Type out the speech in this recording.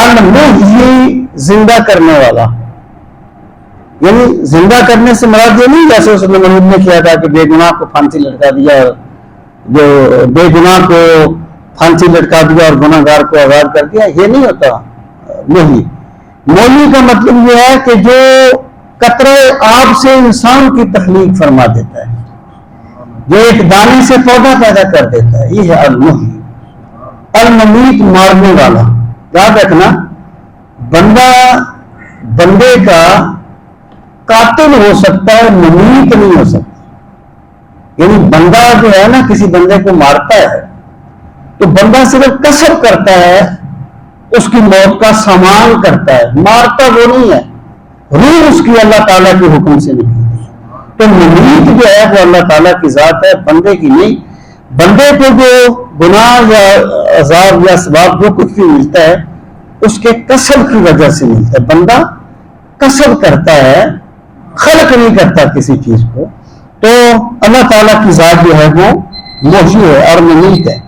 المحیی زندہ کرنے والا، یعنی زندہ کرنے سے مراد یہ نہیں جیسے اس نے نمرود نے کیا تھا کہ بے گناہ کو پھانسی لٹکا دیا، اور جو بے گناہ کو پھانسی لٹکا دیا اور گناہ گار کو آزاد کر دیا، یہ نہیں ہوتا محیی۔ محیی کا مطلب یہ ہے کہ جو قطرہ آب سے انسان کی تخلیق فرما دیتا ہے، جو ایک دانے سے پودا پیدا کر دیتا ہے، یہ ہے المحیی۔ الممیت مارنے والا، یاد رکھنا بندہ بندے کا قاتل ہو سکتا ہے، ممیت نہیں ہو سکتا۔ یعنی بندہ جو ہے نا کسی بندے کو مارتا ہے تو بندہ صرف کسب کرتا ہے، اس کی موت کا سامان کرتا ہے، مارتا وہ نہیں ہے، روح اس کی اللہ تعالیٰ کے حکم سے نکلتی ہے۔ تو ممیت جو ہے وہ اللہ تعالیٰ کی ذات ہے، بندے کی نہیں۔ بندے کو جو گناہ یا عذاب یا ثواب جو کچھ بھی ملتا ہے اس کے کسب کی وجہ سے ملتا ہے۔ بندہ کسب کرتا ہے، خلق نہیں کرتا کسی چیز کو۔ تو اللہ تعالیٰ کی ذات جو ہے وہ محیی ہے اور ممیت ہے۔